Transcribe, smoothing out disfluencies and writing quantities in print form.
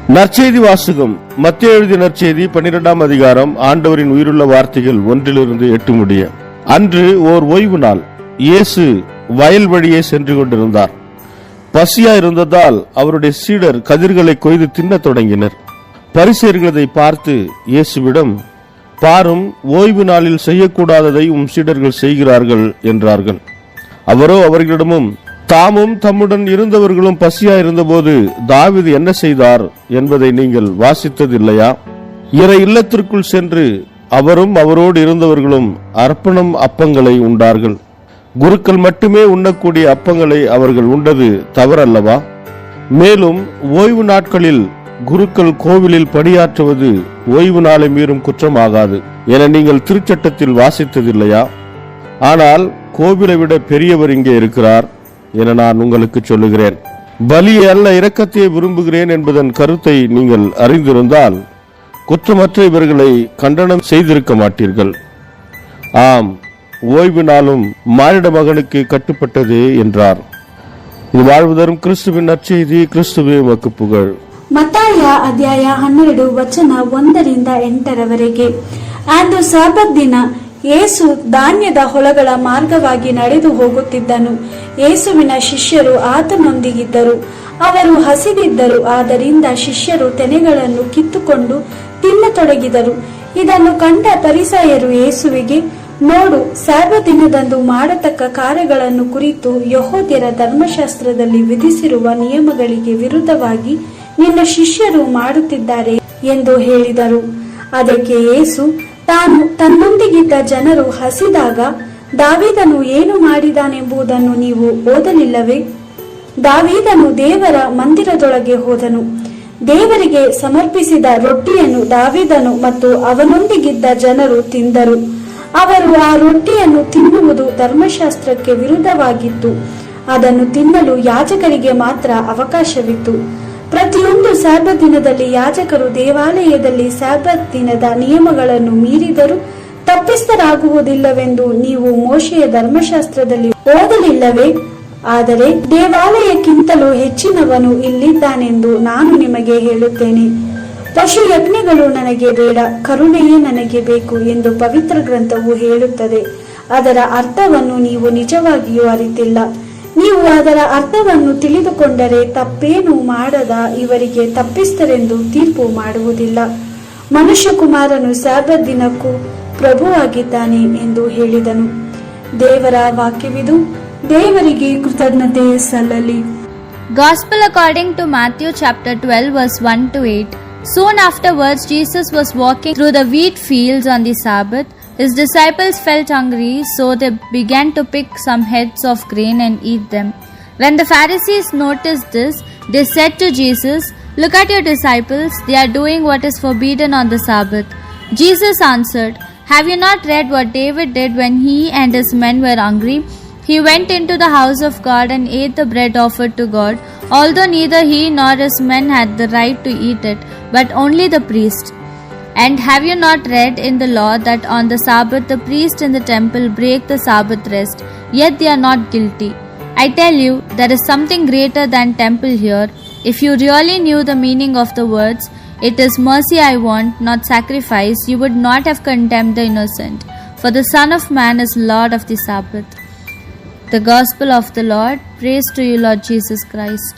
நற்செய்தி வாசகம். மத்தேயு எழுதிய நற்செய்தி 12ஆம் அதிகாரம். ஆண்டவரின் உயிருள்ள வார்த்தைகள் 1-8 முடிய. அன்று ஓர் ஓய்வு நாள். இயேசு வயல் வழியே சென்று கொண்டிருந்தார். பசியா இருந்ததால் அவருடைய சீடர் கதிர்களை கொய்து தின்னத் தொடங்கினர். பரிசேயர்கள் அதை பார்த்து இயேசுவிடம், பாரும், ஓய்வு நாளில் செய்யக்கூடாததை சீடர்கள் செய்கிறார்கள் என்றார்கள். அவரோ அவர்களிடமும், தாமும் தம்முடன் இருந்தவர்களும் பசியா இருந்தபோது தாவீது என்ன செய்தார் என்பதை நீங்கள் வாசித்ததில்லையா? இறை இல்லத்திற்குள் சென்று அவரும் அவரோடு இருந்தவர்களும் அர்ப்பணம் அப்பங்களை உண்டார்கள். குருக்கள் மட்டுமே உண்ணக்கூடிய அப்பங்களை அவர்கள் உண்டது தவறல்லவா? மேலும் ஓய்வு நாட்களில் குருக்கள் கோவிலில் பணியாற்றுவது ஓய்வு நாளை மீறும் குற்றமாகாது என நீங்கள் திருச்சட்டத்தில் வாசித்ததில்லையா? ஆனால் கோவிலை விட பெரியவர் இங்கே இருக்கிறார் என நான் உங்களுக்கு சொல்லுகிறேன். பலியை அல்ல இரக்கத்தையே விரும்புகிறேன் என்பதன் கருத்தை நீங்கள் அறிந்திருந்தால் குற்றமற்ற இவர்களை கண்டனம் செய்திருக்க மாட்டீர்கள். ஆம், ஓய்வு நாளும் மானிட மகனுக்கு கட்டுப்பட்டதே என்றார். இது வாழ்வு தரும் கிறிஸ்துவின் நற்செய்தி. கிறிஸ்துவே உமக்கு புகழ். ಮತ್ತಾಯ ಅಧ್ಯಾಯ 12 ವಚನ 1-8. ಅಂದು ಸಬ್ಬತ್ ದಿನ ಯೇಸು ಧಾನ್ಯದ ಹೊಲಗಳ ಮಾರ್ಗವಾಗಿ ನಡೆದು ಹೋಗುತ್ತಿದ್ದನು. ಯೇಸುವಿನ ಶಿಷ್ಯರು ಆತನೊಂದಿಗಿದ್ದರು. ಅವರು ಹಸಿದಿದ್ದರು. ಆದ್ದರಿಂದ ಶಿಷ್ಯರು ತೆನೆಗಳನ್ನು ಕಿತ್ತುಕೊಂಡು ತಿನ್ನತೊಡಗಿದರು. ಇದನ್ನು ಕಂಡ ಫರಿಸಾಯರು ಯೇಸುವಿಗೆ, ನೋಡು, ಸಬ್ಬತ್ ದಿನದಂದು ಮಾಡತಕ್ಕ ಕಾರ್ಯಗಳನ್ನು ಕುರಿತು ಯೆಹೂದ್ಯರ ಧರ್ಮಶಾಸ್ತ್ರದಲ್ಲಿ ವಿಧಿಸಿರುವ ನಿಯಮಗಳಿಗೆ ವಿರುದ್ಧವಾಗಿ ನಿನ್ನ ಶಿಷ್ಯರು ಮಾಡುತ್ತಿದ್ದಾರೆ ಎಂದು ಹೇಳಿದರು. ಅದಕ್ಕೆ ಯೇಸು, ತಾನು ತನ್ನೊಂದಿಗಿದ್ದ ಜನರು ಹಸಿದಾಗ ದಾವೀದನು ಏನು ಮಾಡಿದಾನೆಂಬುದನ್ನು ನೀವು ಓದಲಿಲ್ಲವೇ? ದಾವೀದನು ದೇವರ ಮಂದಿರದೊಳಗೆ ಹೋದನು. ದೇವರಿಗೆ ಸಮರ್ಪಿಸಿದ ರೊಟ್ಟಿಯನ್ನು ದಾವೀದನು ಮತ್ತು ಅವನೊಂದಿಗಿದ್ದ ಜನರು ತಿಂದರು. ಅವರು ಆ ರೊಟ್ಟಿಯನ್ನು ತಿನ್ನುವುದು ಧರ್ಮಶಾಸ್ತ್ರಕ್ಕೆ ವಿರುದ್ಧವಾಗಿತ್ತು. ಅದನ್ನು ತಿನ್ನಲು ಯಾಜಕರಿಗೆ ಮಾತ್ರ ಅವಕಾಶವಿತ್ತು. ಪ್ರತಿಯೊಂದು ಸಬ್ಬತ್ ದಿನದಲ್ಲಿ ಯಾಜಕರು ದೇವಾಲಯದಲ್ಲಿ ಸಬ್ಬತ್ ದಿನದ ನಿಯಮಗಳನ್ನು ಮೀರಿದರೂ ತಪ್ಪಿತಸ್ಥರಾಗುವುದಿಲ್ಲವೆಂದು ನೀವು ಮೋಶೆಯ ಧರ್ಮಶಾಸ್ತ್ರದಲ್ಲಿ ಓದಲಿಲ್ಲವೇ? ಆದರೆ ದೇವಾಲಯಕ್ಕಿಂತಲೂ ಹೆಚ್ಚಿನವನು ಇಲ್ಲಿದ್ದಾನೆಂದು ನಾನು ನಿಮಗೆ ಹೇಳುತ್ತೇನೆ. ಪಶು ಯಜ್ಞಗಳು ನನಗೆ ಬೇಡ, ಕರುಣೆಯೇ ನನಗೆ ಬೇಕು ಎಂದು ಪವಿತ್ರ ಗ್ರಂಥವು ಹೇಳುತ್ತದೆ. ಅದರ ಅರ್ಥವನ್ನು ನೀವು ನಿಜವಾಗಿಯೂ ಅರಿತಿಲ್ಲ. ನೀವು ಅದರ ಅರ್ಥವನ್ನು ತಿಳಿದುಕೊಂಡರೆ ತಪ್ಪೇನು ಮಾಡದ ಇವರಿಗೆ ತಪ್ಪಿಸ್ತರೆಂದು ತೀರ್ಪು ಮಾಡುವುದಿಲ್ಲ. ಮನುಷ್ಯಕುಮಾರನು ಸಬ್ಬತ್ ದಿನಕ್ಕೂ ಪ್ರಭುವಾಗಿದ್ದಾನೆ ಎಂದು ಹೇಳಿದನು. ದೇವರ ವಾಕ್ಯವಿದು. ದೇವರಿಗೆ ಕೃತಜ್ಞತೆ ಸಲ್ಲಲಿ. Gospel according to Matthew chapter 12 verse 1-8. Soon afterwards Jesus was walking through the wheat fields on the Sabbath. His disciples felt hungry, so they began to pick some heads of grain and eat them. When the Pharisees noticed this, they said to Jesus, "Look at your disciples, they are doing what is forbidden on the Sabbath." Jesus answered, "Have you not read what David did when he and his men were hungry? He went into the house of God and ate the bread offered to God, although neither he nor his men had the right to eat it, but only the priest. And have you not read in the law that on the Sabbath the priests in the temple break the Sabbath rest, yet they are not guilty? I tell you, there is something greater than temple here. If you really knew the meaning of the words, 'It is mercy I want, not sacrifice,' you would not have condemned the innocent. For the Son of Man is Lord of the Sabbath." The Gospel of the Lord. Praise to you, Lord Jesus Christ.